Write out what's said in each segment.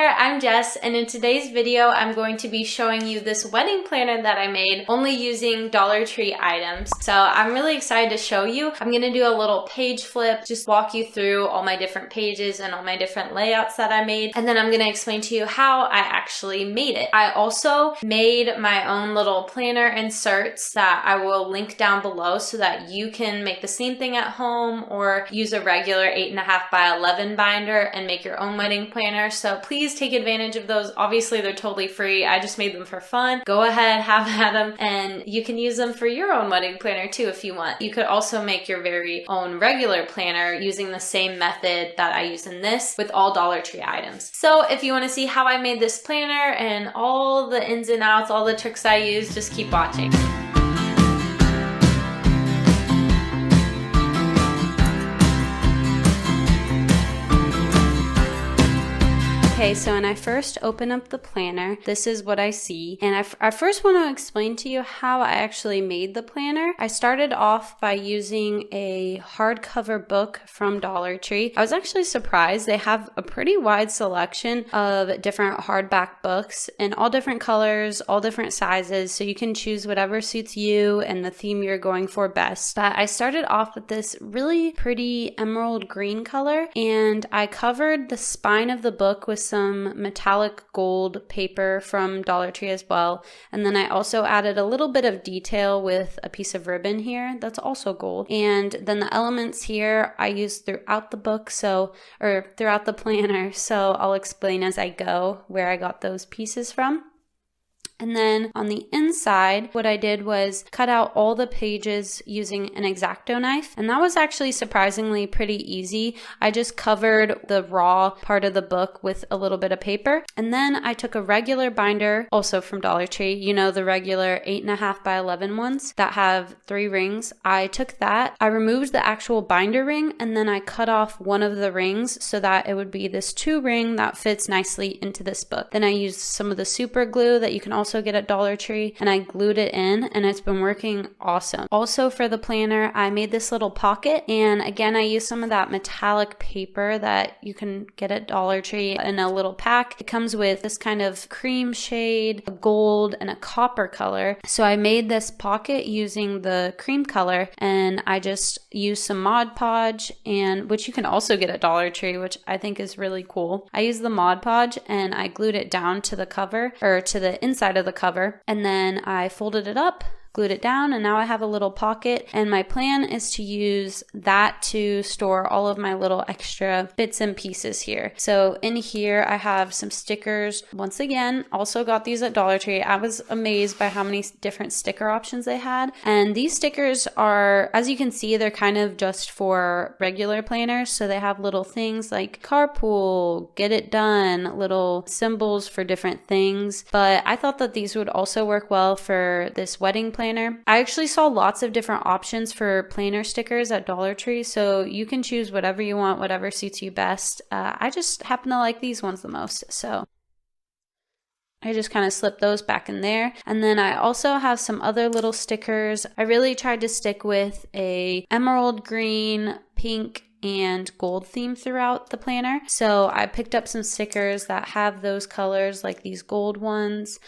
there, I'm Jess, and in today's video I'm going to be showing you this wedding planner that I made only using Dollar Tree items. So I'm really excited to show you. I'm going to do a little page flip, just walk you through all my different pages and all my different layouts that I made, and then I'm going to explain to you how I actually made it. I also made my own little planner inserts that I will link down below so that you can make the same thing at home or use a regular 8.5 by 11 binder and make your own wedding planner. So please take advantage of those. Obviously they're totally free. I just made them for fun. Go ahead, have at them, and you can use them for your own wedding planner too if you want. You could also make your very own regular planner using the same method that I use in this with all Dollar Tree items. So if you want to see how I made this planner and all the ins and outs, all the tricks I use, just keep watching. Okay, so when I first open up the planner, this is what I see. And I first want to explain to you how I actually made the planner. I started off by using a hardcover book from Dollar Tree. I was actually surprised. They have a pretty wide selection of different hardback books in all different colors, all different sizes, so you can choose whatever suits you and the theme you're going for best. But I started off with this really pretty emerald green color, and I covered the spine of the book with some metallic gold paper from Dollar Tree as well. And then I also added a little bit of detail with a piece of ribbon here that's also gold. And then the elements here I used throughout the book, or throughout the planner. So I'll explain as I go where I got those pieces from. And then on the inside, what I did was cut out all the pages using an X-Acto knife. And that was actually surprisingly pretty easy. I just covered the raw part of the book with a little bit of paper. And then I took a regular binder, also from Dollar Tree, you know, the regular 8.5 by 11 ones that have 3 rings. I took that, I removed the actual binder ring, and then I cut off one of the rings so that it would be this 2 ring that fits nicely into this book. Then I used some of the super glue that you can also get at Dollar Tree, and I glued it in, and it's been working awesome. Also for the planner, I made this little pocket, and again I used some of that metallic paper that you can get at Dollar Tree in a little pack. It comes with this kind of cream shade, a gold, and a copper color. So I made this pocket using the cream color, and I just used some Mod Podge, and which you can also get at Dollar Tree, which I think is really cool. I used the Mod Podge and I glued it down to the cover, or to the inside of the cover, and then I folded it up, glued it down, and now I have a little pocket. And my plan is to use that to store all of my little extra bits and pieces here. So in here I have some stickers. Once again, also got these at Dollar Tree. I was amazed by how many different sticker options they had. And these stickers are, as you can see, they're kind of just for regular planners. So they have little things like carpool, get it done, little symbols for different things. But I thought that these would also work well for this wedding planner. I actually saw lots of different options for planner stickers at Dollar Tree, so you can choose whatever you want, whatever suits you best. I just happen to like these ones the most, so I just kind of slip those back in there. And then I also have some other little stickers. I really tried to stick with a emerald green, pink, and gold theme throughout the planner. So I picked up some stickers that have those colors, like these gold ones,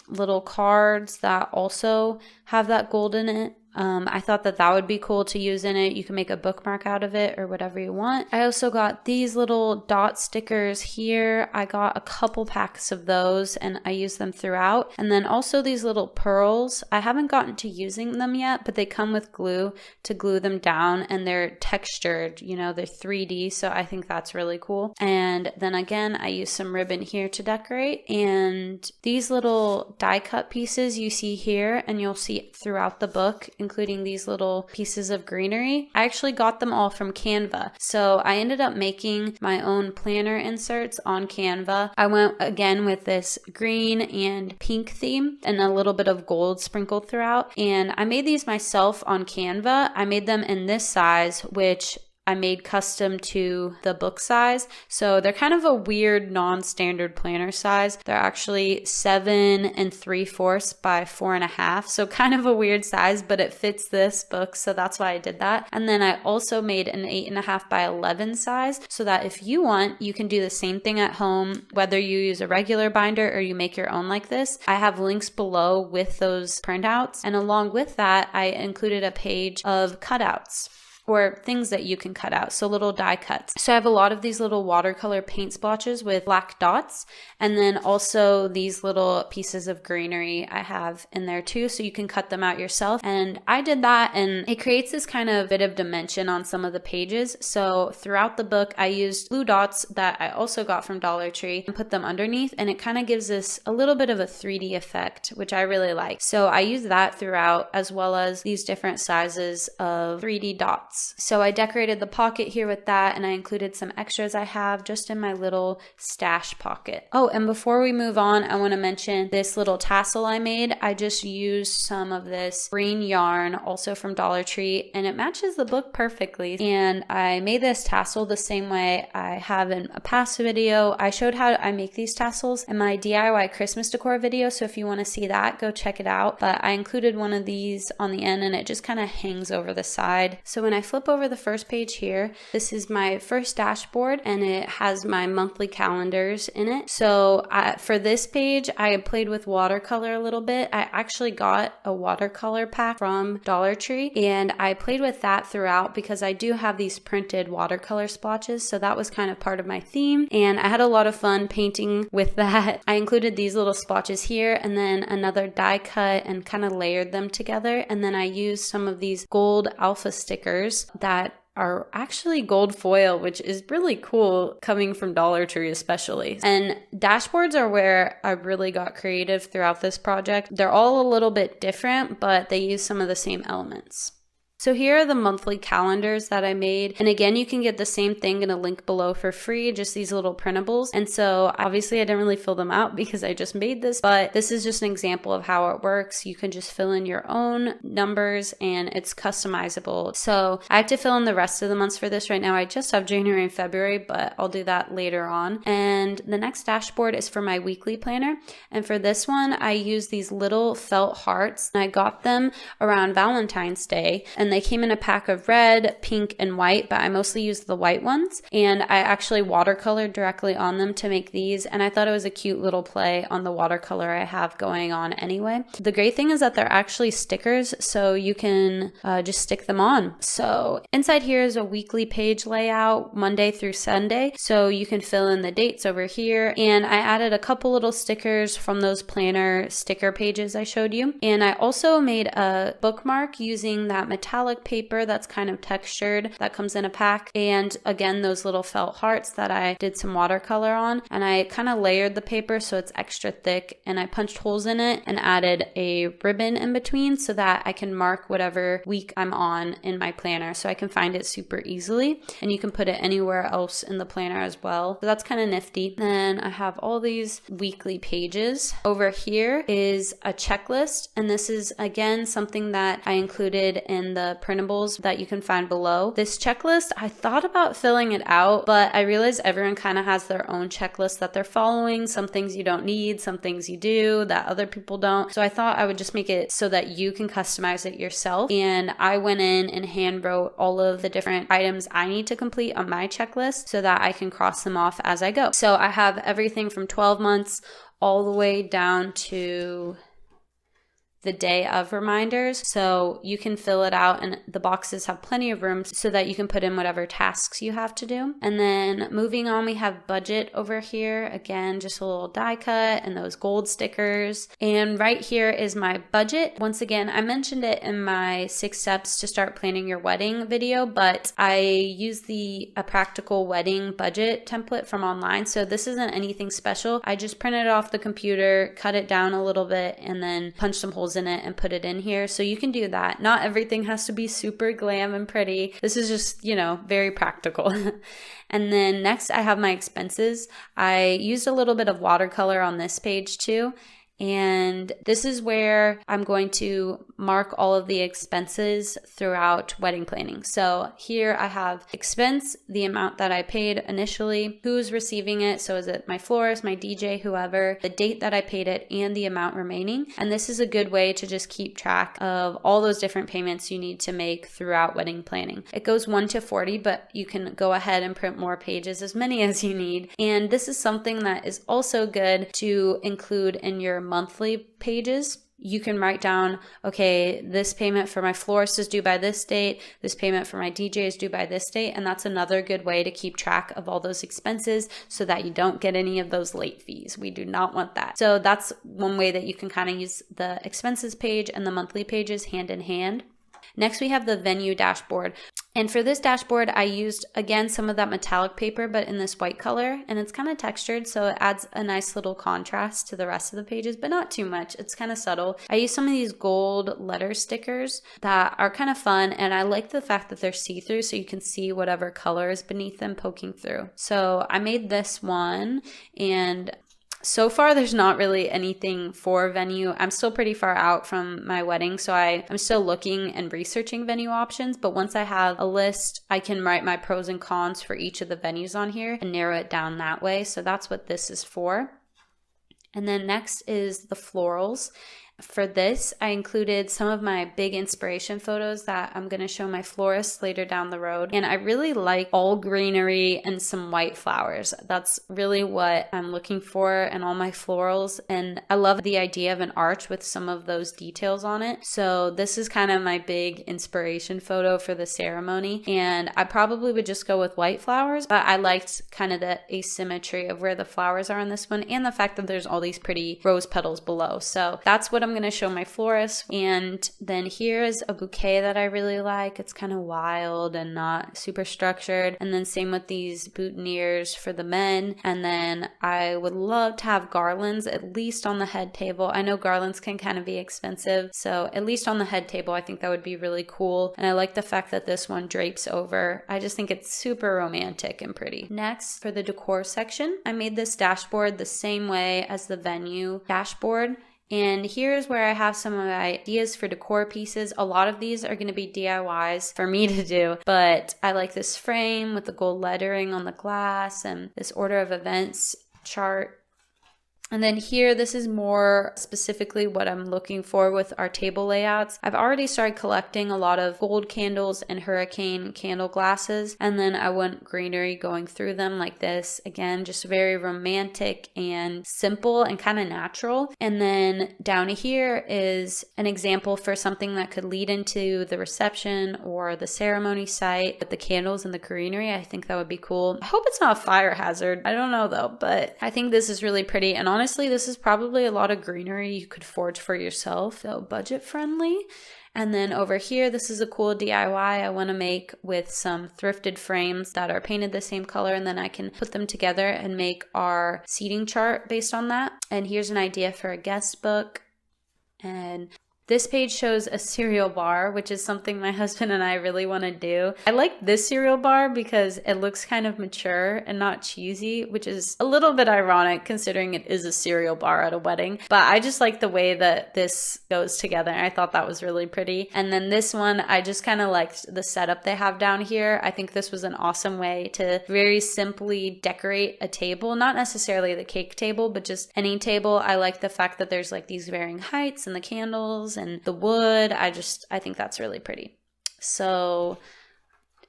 little cards that also have that gold in it. I thought that that would be cool to use in it. You can make a bookmark out of it or whatever you want. I also got these little dot stickers here. I got a couple packs of those and I use them throughout. And then also these little pearls. I haven't gotten to using them yet, but they come with glue to glue them down, and they're textured, you know, they're 3D. So I think that's really cool. And then again, I use some ribbon here to decorate, and these little die cut pieces you see here, and you'll see throughout the book, including these little pieces of greenery. I actually got them all from Canva. So I ended up making my own planner inserts on Canva. I went again with this green and pink theme and a little bit of gold sprinkled throughout. And I made these myself on Canva. I made them in this size, which I made custom to the book size. So they're kind of a weird non-standard planner size. They're actually 7 3/4 by 4.5. So kind of a weird size, but it fits this book. So that's why I did that. And then I also made an 8.5 by 11 size so that if you want, you can do the same thing at home, whether you use a regular binder or you make your own like this. I have links below with those printouts. And along with that, I included a page of cutouts, or things that you can cut out, so little die cuts. So I have a lot of these little watercolor paint splotches with black dots, and then also these little pieces of greenery I have in there too, so you can cut them out yourself. And I did that, and it creates this kind of bit of dimension on some of the pages. So throughout the book, I used blue dots that I also got from Dollar Tree and put them underneath, and it kind of gives this a little bit of a 3D effect, which I really like. So I use that throughout, as well as these different sizes of 3D dots. So I decorated the pocket here with that, and I included some extras I have just in my little stash pocket. Oh, and before we move on, I want to mention this little tassel I made. I just used some of this green yarn, also from Dollar Tree, and it matches the book perfectly. And I made this tassel the same way I have in a past video. I showed how I make these tassels in my DIY Christmas decor video, so if you want to see that, go check it out. But I included one of these on the end, and it just kind of hangs over the side. So when I flip over the first page here, this is my first dashboard, and it has my monthly calendars in it. So for this page, I played with watercolor a little bit. I actually got a watercolor pack from Dollar Tree, and I played with that throughout because I do have these printed watercolor splotches, so that was kind of part of my theme, and I had a lot of fun painting with that. I included these little splotches here, and then another die cut, and kind of layered them together, and then I used some of these gold alpha stickers that are actually gold foil, which is really cool coming from Dollar Tree especially. And dashboards are where I really got creative throughout this project. They're all a little bit different, but they use some of the same elements. So here are the monthly calendars that I made. And again, you can get the same thing in a link below for free, just these little printables. And so obviously I didn't really fill them out because I just made this, but this is just an example of how it works. You can just fill in your own numbers and it's customizable. So I have to fill in the rest of the months for this right now. I just have January and February, but I'll do that later on. And the next dashboard is for my weekly planner. And for this one, I use these little felt hearts, and I got them around Valentine's Day. And they came in a pack of red, pink, and white, but I mostly used the white ones. And I actually watercolored directly on them to make these. And I thought it was a cute little play on the watercolor I have going on anyway. The great thing is that they're actually stickers, so you can just stick them on. So inside here is a weekly page layout, Monday through Sunday. So you can fill in the dates over here. And I added a couple little stickers from those planner sticker pages I showed you. And I also made a bookmark using that metallic paper that's kind of textured that comes in a pack, and again those little felt hearts that I did some watercolor on, and I kind of layered the paper so it's extra thick, and I punched holes in it and added a ribbon in between so that I can mark whatever week I'm on in my planner, so I can find it super easily, and you can put it anywhere else in the planner as well. So that's kind of nifty. Then I have all these weekly pages. Over here is a checklist, and this is again something that I included in the printables that you can find below. This checklist, I thought about filling it out, but I realized everyone kind of has their own checklist that they're following. Some things you don't need, some things you do that other people don't. So I thought I would just make it so that you can customize it yourself. And I went in and hand wrote all of the different items I need to complete on my checklist so that I can cross them off as I go. So I have everything from 12 months all the way down to the day of reminders, so you can fill it out, and the boxes have plenty of room so that you can put in whatever tasks you have to do. And then moving on, we have budget over here. Again, just a little die cut and those gold stickers. And right here is my budget. Once again, I mentioned it in my 6 steps to start planning your wedding video, but I used a practical wedding budget template from online. So this isn't anything special. I just printed it off the computer, cut it down a little bit, and then punched some holes in it and put it in here. So you can do that. Not everything has to be super glam and pretty. This is just, very practical. And then next I have my expenses. I used a little bit of watercolor on this page too. And this is where I'm going to mark all of the expenses throughout wedding planning. So here I have expense, the amount that I paid initially, who's receiving it. So is it my florist, my DJ, whoever, the date that I paid it, and the amount remaining. And this is a good way to just keep track of all those different payments you need to make throughout wedding planning. It goes 1 to 40, but you can go ahead and print more pages, as many as you need. And this is something that is also good to include in your monthly pages. You can write down, okay, this payment for my florist is due by this date, this payment for my DJ is due by this date, and that's another good way to keep track of all those expenses so that you don't get any of those late fees. We do not want that. So that's one way that you can kind of use the expenses page and the monthly pages hand in hand. Next, we have the venue dashboard. And for this dashboard, I used, again, some of that metallic paper, but in this white color, and it's kind of textured, so it adds a nice little contrast to the rest of the pages, but not too much. It's kind of subtle. I used some of these gold letter stickers that are kind of fun, and I like the fact that they're see-through, so you can see whatever color is beneath them poking through. So I made this one, and so far, there's not really anything for venue. I'm still pretty far out from my wedding, so I'm still looking and researching venue options. But once I have a list, I can write my pros and cons for each of the venues on here and narrow it down that way. So that's what this is for. And then next is the florals. For this, I included some of my big inspiration photos that I'm going to show my florist later down the road. And I really like all greenery and some white flowers. That's really what I'm looking for in all my florals. And I love the idea of an arch with some of those details on it. So this is kind of my big inspiration photo for the ceremony. And I probably would just go with white flowers, but I liked kind of the asymmetry of where the flowers are in this one and the fact that there's all these pretty rose petals below. So that's what I'm going to show my florist. And then here's a bouquet that I really like. It's kind of wild and not super structured. And then same with these boutonnieres for the men. And then I would love to have garlands at least on the head table. I know garlands can kind of be expensive, so at least on the head table I think that would be really cool. And I like the fact that this one drapes over. I just think it's super romantic and pretty. Next, for the decor section, I made this dashboard the same way as the venue dashboard. And here's where I have some of my ideas for decor pieces. A lot of these are going to be DIYs for me to do, but I like this frame with the gold lettering on the glass and this order of events chart. And then here, this is more specifically what I'm looking for with our table layouts. I've already started collecting a lot of gold candles and hurricane candle glasses, and then I want greenery going through them like this. Again, just very romantic and simple and kind of natural. And then down here is an example for something that could lead into the reception or the ceremony site with the candles and the greenery. I think that would be cool. I hope it's not a fire hazard. I don't know though, but I think this is really pretty. And honestly, this is probably a lot of greenery you could forge for yourself, so budget friendly. And then over here, this is a cool DIY I want to make with some thrifted frames that are painted the same color, and then I can put them together and make our seating chart based on that. And here's an idea for a guest book. And this page shows a cereal bar, which is something my husband and I really want to do. I like this cereal bar because it looks kind of mature and not cheesy, which is a little bit ironic considering it is a cereal bar at a wedding. But I just like the way that this goes together. I thought that was really pretty. And then this one, I just kind of liked the setup they have down here. I think this was an awesome way to very simply decorate a table, not necessarily the cake table, but just any table. I like the fact that there's like these varying heights and the candles and the wood. I think that's really pretty. So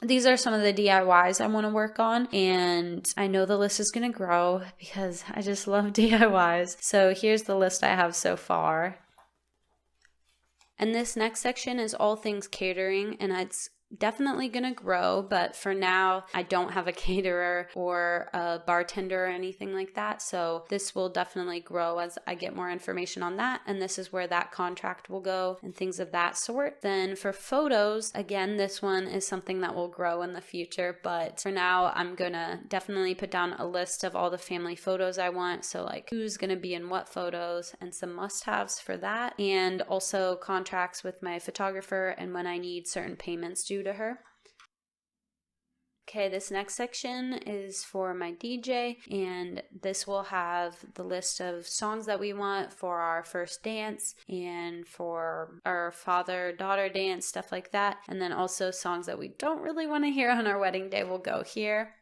these are some of the DIYs I want to work on, and I know the list is going to grow because I just love DIYs. So here's the list I have so far. And this next section is all things catering, and it's definitely gonna grow, but for now I don't have a caterer or a bartender or anything like that, so this will definitely grow as I get more information on that, and this is where that contract will go and things of that sort. Then for photos, again, this one is something that will grow in the future, but for now I'm gonna definitely put down a list of all the family photos I want, so like who's gonna be in what photos and some must-haves for that, and also contracts with my photographer and when I need certain payments due to her. Okay, this next section is for my DJ, and this will have the list of songs that we want for our first dance and for our father-daughter dance, stuff like that. And then also songs that we don't really want to hear on our wedding day will go here.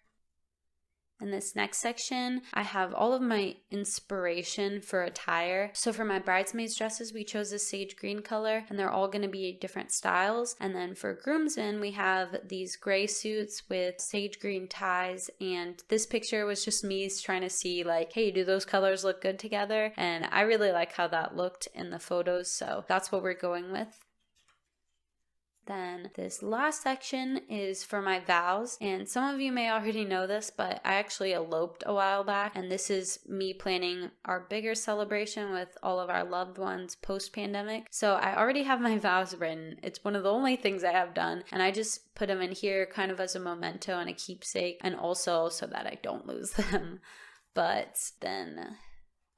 In this next section, I have all of my inspiration for attire. So for my bridesmaids dresses, we chose a sage green color, and they're all going to be different styles. And then for groomsmen, we have these gray suits with sage green ties. And this picture was just me trying to see like, hey, do those colors look good together? And I really like how that looked in the photos, so that's what we're going with. Then this last section is for my vows, and some of you may already know this, but I actually eloped a while back, and this is me planning our bigger celebration with all of our loved ones post-pandemic. So I already have my vows written. It's one of the only things I have done, and I just put them in here kind of as a memento and a keepsake, and also so that I don't lose them. But then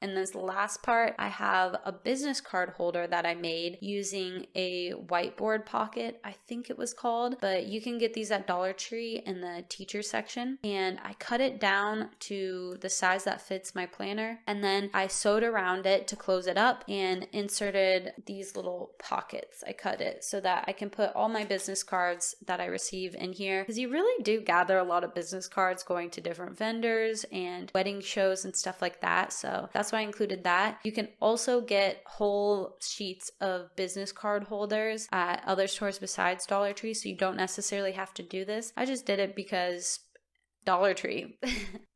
in this last part, I have a business card holder that I made using a whiteboard pocket, I think it was called, but you can get these at Dollar Tree in the teacher section. And I cut it down to the size that fits my planner, and then I sewed around it to close it up and inserted these little pockets. I cut it so that I can put all my business cards that I receive in here, because you really do gather a lot of business cards going to different vendors and wedding shows and stuff like that. So that's why I included that. You can also get whole sheets of business card holders at other stores besides Dollar Tree, so you don't necessarily have to do this. I just did it because Dollar Tree.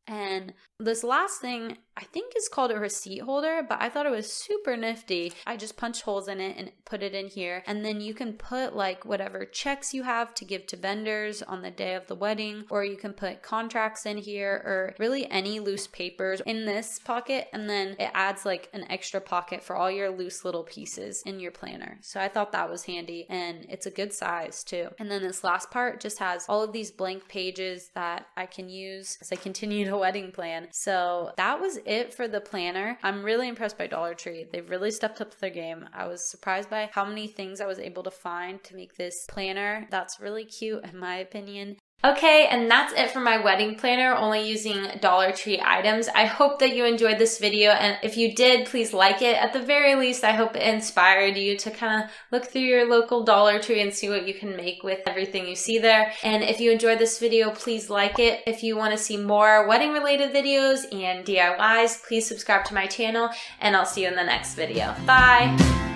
And this last thing I think is called a receipt holder, but I thought it was super nifty. I just punched holes in it and put it in here. And then you can put like whatever checks you have to give to vendors on the day of the wedding, or you can put contracts in here, or really any loose papers in this pocket. And then it adds like an extra pocket for all your loose little pieces in your planner. So I thought that was handy, and it's a good size too. And then this last part just has all of these blank pages that I can use as I continue to wedding plan. So that was it for the planner. I'm really impressed by Dollar Tree. They've really stepped up their game. I was surprised by how many things I was able to find to make this planner. That's really cute in my opinion. Okay, and that's it for my wedding planner, only using Dollar Tree items. I hope that you enjoyed this video, and if you did, please like it. At the very least, I hope it inspired you to kind of look through your local Dollar Tree and see what you can make with everything you see there. And if you enjoyed this video, please like it. If you want to see more wedding-related videos and DIYs, please subscribe to my channel, and I'll see you in the next video. Bye!